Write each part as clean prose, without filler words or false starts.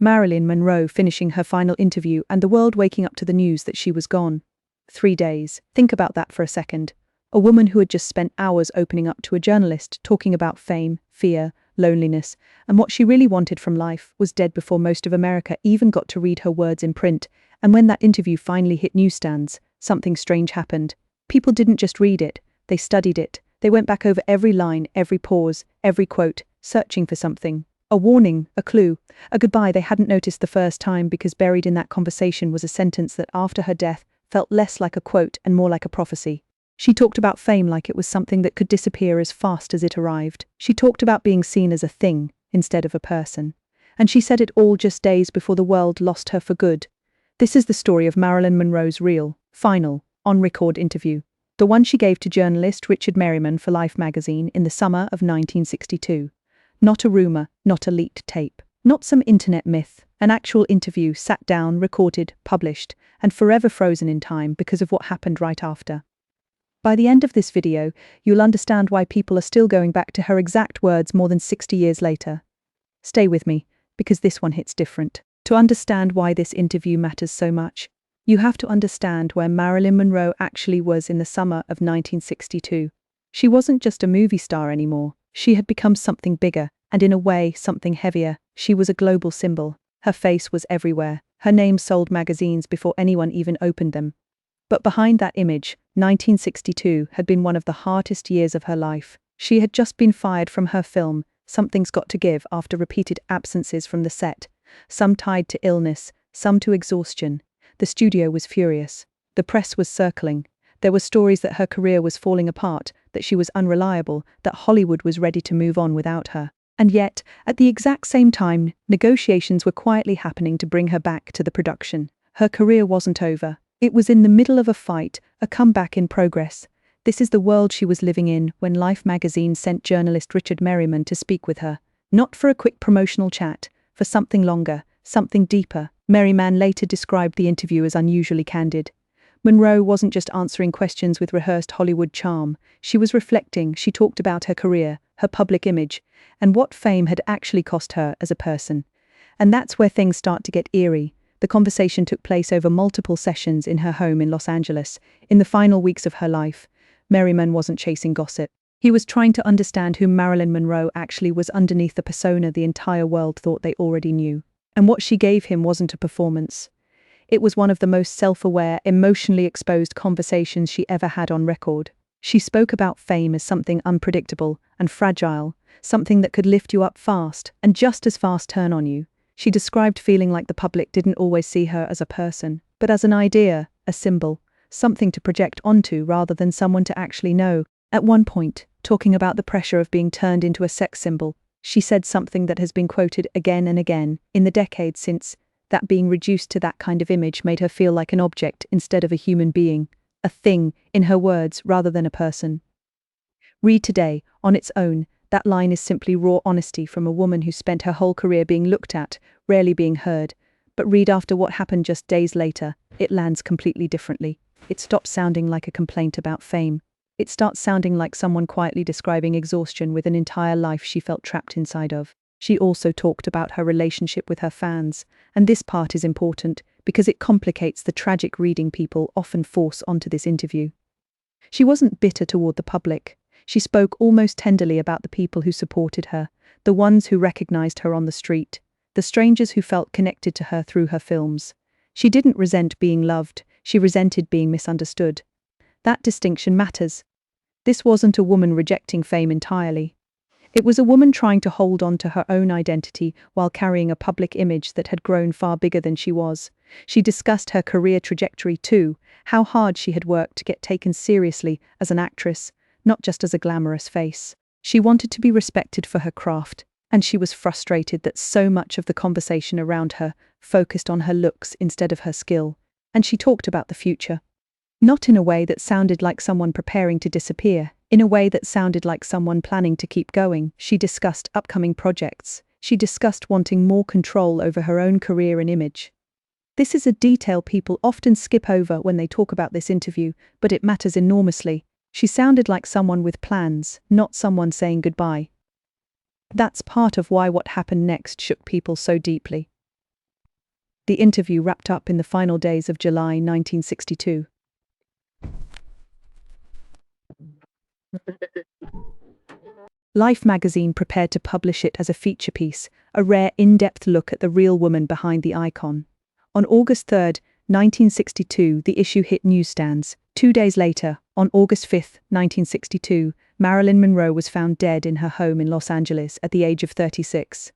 Marilyn Monroe finishing her final interview and the world waking up to the news that she was gone. 3 days. Think about that for a second. A woman who had just spent hours opening up to a journalist, talking about fame, fear, loneliness, and what she really wanted from life, was dead before most of America even got to read her words in print. And when that interview finally hit newsstands, something strange happened. People didn't just read it, they studied it. They went back over every line, every pause, every quote, searching for something. A warning, a clue, a goodbye they hadn't noticed the first time, because buried in that conversation was a sentence that after her death felt less like a quote and more like a prophecy. She talked about fame like it was something that could disappear as fast as it arrived. She talked about being seen as a thing instead of a person. And she said it all just days before the world lost her for good. This is the story of Marilyn Monroe's real, final, on-record interview. The one she gave to journalist Richard Merriman for Life magazine in the summer of 1962. Not a rumor, not a leaked tape, not some internet myth, an actual interview sat down, recorded, published, and forever frozen in time because of what happened right after. By the end of this video, you'll understand why people are still going back to her exact words more than 60 years later. Stay with me, because this one hits different. To understand why this interview matters so much, you have to understand where Marilyn Monroe actually was in the summer of 1962. She wasn't just a movie star anymore. She had become something bigger, and in a way, something heavier. She was a global symbol. Her face was everywhere. Her name sold magazines before anyone even opened them. But behind that image, 1962 had been one of the hardest years of her life. She had just been fired from her film, Something's Got to Give, after repeated absences from the set, some tied to illness, some to exhaustion. The studio was furious. The press was circling. There were stories that her career was falling apart, that she was unreliable, that Hollywood was ready to move on without her. And yet, at the exact same time, negotiations were quietly happening to bring her back to the production. Her career wasn't over. It was in the middle of a fight, a comeback in progress. This is the world she was living in when Life magazine sent journalist Richard Merriman to speak with her. Not for a quick promotional chat, for something longer, something deeper. Merriman later described the interview as unusually candid. Monroe wasn't just answering questions with rehearsed Hollywood charm. She was reflecting. She talked about her career, her public image, and what fame had actually cost her as a person. And that's where things start to get eerie. The conversation took place over multiple sessions in her home in Los Angeles. In the final weeks of her life, Merriman wasn't chasing gossip. He was trying to understand who Marilyn Monroe actually was underneath the persona the entire world thought they already knew. And what she gave him wasn't a performance. It was one of the most self-aware, emotionally exposed conversations she ever had on record. She spoke about fame as something unpredictable and fragile, something that could lift you up fast and just as fast turn on you. She described feeling like the public didn't always see her as a person, but as an idea, a symbol, something to project onto rather than someone to actually know. At one point, talking about the pressure of being turned into a sex symbol, she said something that has been quoted again and again in the decades since, that being reduced to that kind of image made her feel like an object instead of a human being, a thing, in her words, rather than a person. Read today, on its own, that line is simply raw honesty from a woman who spent her whole career being looked at, rarely being heard. But read after what happened just days later, it lands completely differently. It stops sounding like a complaint about fame. It starts sounding like someone quietly describing exhaustion with an entire life she felt trapped inside of. She also talked about her relationship with her fans, and this part is important because it complicates the tragic reading people often force onto this interview. She wasn't bitter toward the public. She spoke almost tenderly about the people who supported her, the ones who recognized her on the street, the strangers who felt connected to her through her films. She didn't resent being loved, she resented being misunderstood. That distinction matters. This wasn't a woman rejecting fame entirely. It was a woman trying to hold on to her own identity while carrying a public image that had grown far bigger than she was. She discussed her career trajectory too, how hard she had worked to get taken seriously as an actress, not just as a glamorous face. She wanted to be respected for her craft, and she was frustrated that so much of the conversation around her focused on her looks instead of her skill. And she talked about the future. Not in a way that sounded like someone preparing to disappear, in a way that sounded like someone planning to keep going. She discussed upcoming projects. She discussed wanting more control over her own career and image. This is a detail people often skip over when they talk about this interview, but it matters enormously. She sounded like someone with plans, not someone saying goodbye. That's part of why what happened next shook people so deeply. The interview wrapped up in the final days of July 1962. Life magazine prepared to publish it as a feature piece, a rare in-depth look at the real woman behind the icon. On August 3, 1962, the issue hit newsstands. 2 days later, on August 5, 1962, Marilyn Monroe was found dead in her home in Los Angeles at the age of 36.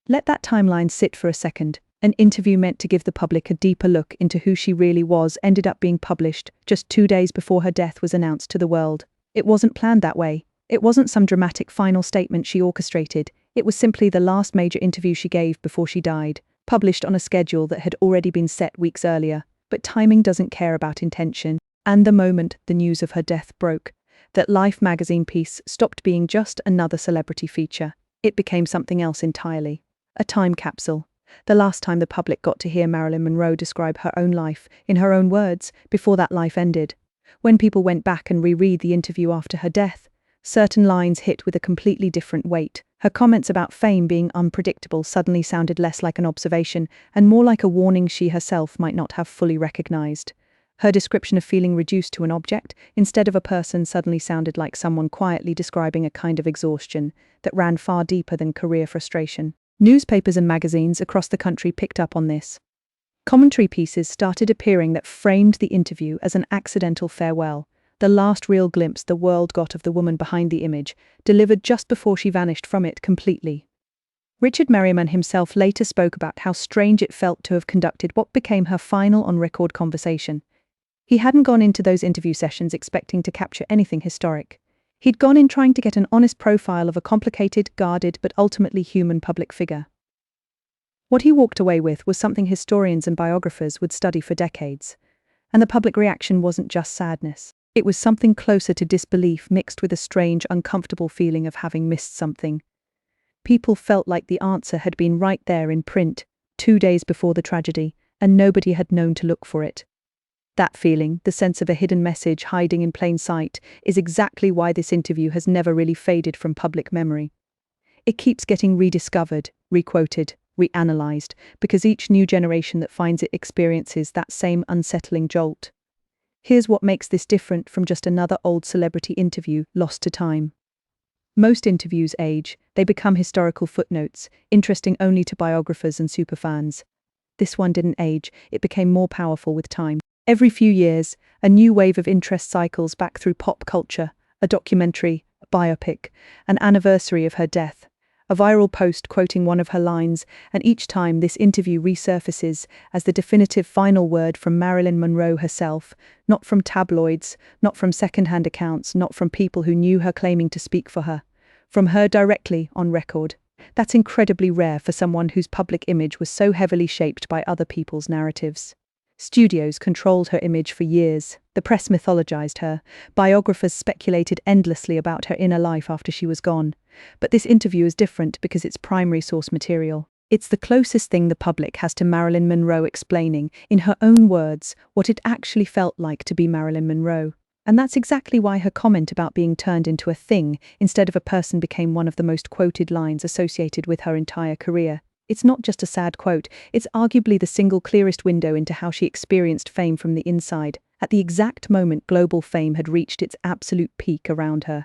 Let that timeline sit for a second. An interview meant to give the public a deeper look into who she really was ended up being published just 2 days before her death was announced to the world. It wasn't planned that way. It wasn't some dramatic final statement she orchestrated. It was simply the last major interview she gave before she died, published on a schedule that had already been set weeks earlier. But timing doesn't care about intention. And the moment the news of her death broke, that Life magazine piece stopped being just another celebrity feature. It became something else entirely. A time capsule. The last time the public got to hear Marilyn Monroe describe her own life, in her own words, before that life ended. When people went back and reread the interview after her death, certain lines hit with a completely different weight. Her comments about fame being unpredictable suddenly sounded less like an observation and more like a warning she herself might not have fully recognized. Her description of feeling reduced to an object, instead of a person, suddenly sounded like someone quietly describing a kind of exhaustion that ran far deeper than career frustration. Newspapers and magazines across the country picked up on this. Commentary pieces started appearing that framed the interview as an accidental farewell, the last real glimpse the world got of the woman behind the image, delivered just before she vanished from it completely. Richard Merriman himself later spoke about how strange it felt to have conducted what became her final on-record conversation. He hadn't gone into those interview sessions expecting to capture anything historic. He'd gone in trying to get an honest profile of a complicated, guarded, but ultimately human public figure. What he walked away with was something historians and biographers would study for decades. And the public reaction wasn't just sadness. It was something closer to disbelief mixed with a strange, uncomfortable feeling of having missed something. People felt like the answer had been right there in print, 2 days before the tragedy, and nobody had known to look for it. That feeling, the sense of a hidden message hiding in plain sight, is exactly why this interview has never really faded from public memory. It keeps getting rediscovered, requoted, reanalyzed, because each new generation that finds it experiences that same unsettling jolt. Here's what makes this different from just another old celebrity interview lost to time. Most interviews age, they become historical footnotes, interesting only to biographers and superfans. This one didn't age, it became more powerful with time. Every few years, a new wave of interest cycles back through pop culture, a documentary, a biopic, an anniversary of her death, a viral post quoting one of her lines, and each time this interview resurfaces as the definitive final word from Marilyn Monroe herself, not from tabloids, not from second-hand accounts, not from people who knew her claiming to speak for her, from her directly on record. That's incredibly rare for someone whose public image was so heavily shaped by other people's narratives. Studios controlled her image for years. The press mythologized her. Biographers speculated endlessly about her inner life after she was gone. But this interview is different because it's primary source material. It's the closest thing the public has to Marilyn Monroe explaining, in her own words, what it actually felt like to be Marilyn Monroe. And that's exactly why her comment about being turned into a thing instead of a person became one of the most quoted lines associated with her entire career. It's not just a sad quote, it's arguably the single clearest window into how she experienced fame from the inside, at the exact moment global fame had reached its absolute peak around her.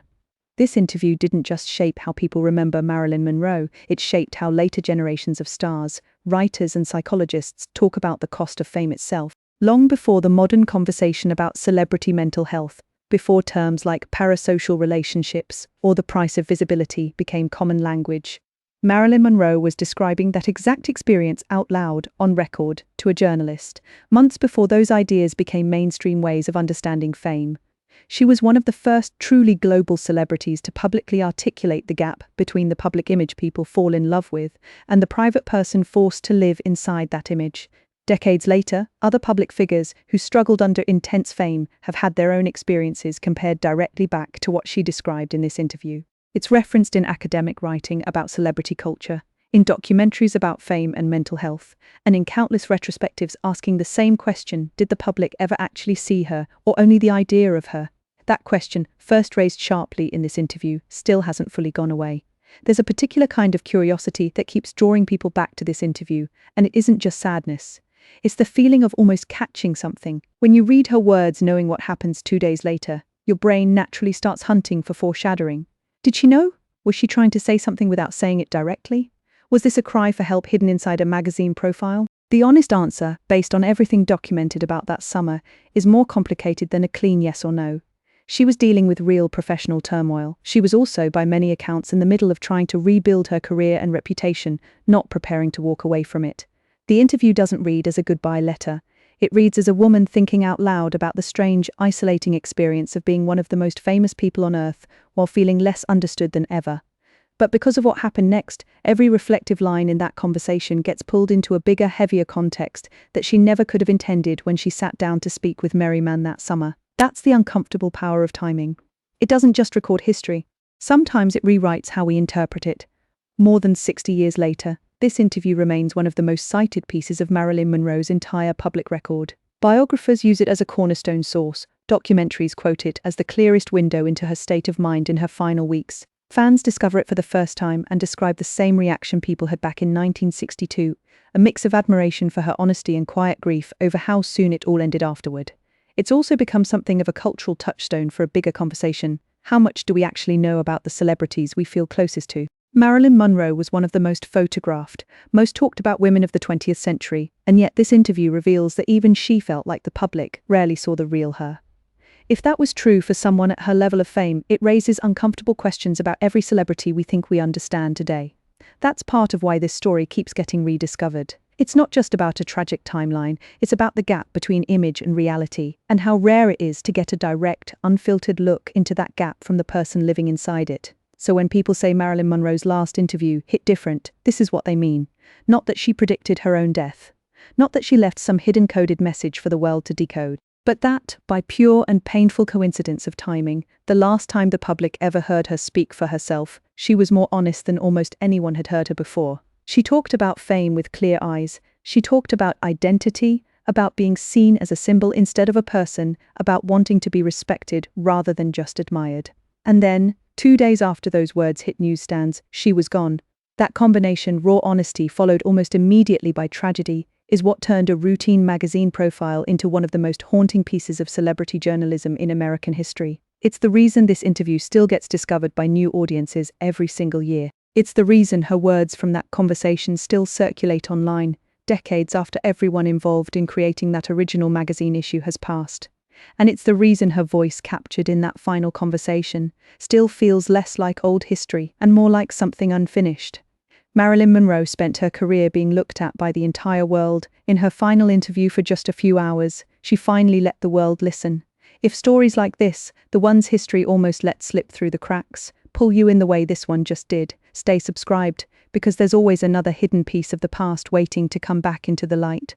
This interview didn't just shape how people remember Marilyn Monroe, it shaped how later generations of stars, writers and psychologists talk about the cost of fame itself. Long before the modern conversation about celebrity mental health, before terms like parasocial relationships or the price of visibility became common language, Marilyn Monroe was describing that exact experience out loud, on record, to a journalist, months before those ideas became mainstream ways of understanding fame. She was one of the first truly global celebrities to publicly articulate the gap between the public image people fall in love with and the private person forced to live inside that image. Decades later, other public figures who struggled under intense fame have had their own experiences compared directly back to what she described in this interview. It's referenced in academic writing about celebrity culture, in documentaries about fame and mental health, and in countless retrospectives asking the same question: did the public ever actually see her, or only the idea of her? That question, first raised sharply in this interview, still hasn't fully gone away. There's a particular kind of curiosity that keeps drawing people back to this interview, and it isn't just sadness. It's the feeling of almost catching something. When you read her words knowing what happens 2 days later, your brain naturally starts hunting for foreshadowing. Did she know? Was she trying to say something without saying it directly? Was this a cry for help hidden inside a magazine profile? The honest answer, based on everything documented about that summer, is more complicated than a clean yes or no. She was dealing with real professional turmoil. She was also, by many accounts, in the middle of trying to rebuild her career and reputation, not preparing to walk away from it. The interview doesn't read as a goodbye letter. It reads as a woman thinking out loud about the strange, isolating experience of being one of the most famous people on earth while feeling less understood than ever. But because of what happened next, every reflective line in that conversation gets pulled into a bigger, heavier context that she never could have intended when she sat down to speak with Merriman that summer. That's the uncomfortable power of timing. It doesn't just record history. Sometimes it rewrites how we interpret it. More than 60 years later, this interview remains one of the most cited pieces of Marilyn Monroe's entire public record. Biographers use it as a cornerstone source. Documentaries quote it as the clearest window into her state of mind in her final weeks. Fans discover it for the first time and describe the same reaction people had back in 1962, a mix of admiration for her honesty and quiet grief over how soon it all ended afterward. It's also become something of a cultural touchstone for a bigger conversation. How much do we actually know about the celebrities we feel closest to? Marilyn Monroe was one of the most photographed, most talked about women of the 20th century, and yet this interview reveals that even she felt like the public rarely saw the real her. If that was true for someone at her level of fame, it raises uncomfortable questions about every celebrity we think we understand today. That's part of why this story keeps getting rediscovered. It's not just about a tragic timeline, it's about the gap between image and reality, and how rare it is to get a direct, unfiltered look into that gap from the person living inside it. So when people say Marilyn Monroe's last interview hit different, this is what they mean. Not that she predicted her own death. Not that she left some hidden coded message for the world to decode. But that, by pure and painful coincidence of timing, the last time the public ever heard her speak for herself, she was more honest than almost anyone had heard her before. She talked about fame with clear eyes. She talked about identity, about being seen as a symbol instead of a person, about wanting to be respected rather than just admired. And then, 2 days after those words hit newsstands, she was gone. That combination, raw honesty followed almost immediately by tragedy, is what turned a routine magazine profile into one of the most haunting pieces of celebrity journalism in American history. It's the reason this interview still gets discovered by new audiences every single year. It's the reason her words from that conversation still circulate online, decades after everyone involved in creating that original magazine issue has passed. And it's the reason her voice captured in that final conversation still feels less like old history and more like something unfinished. Marilyn Monroe spent her career being looked at by the entire world. In her final interview for just a few hours, she finally let the world listen. If stories like this, the ones history almost let slip through the cracks, pull you in the way this one just did, stay subscribed, because there's always another hidden piece of the past waiting to come back into the light.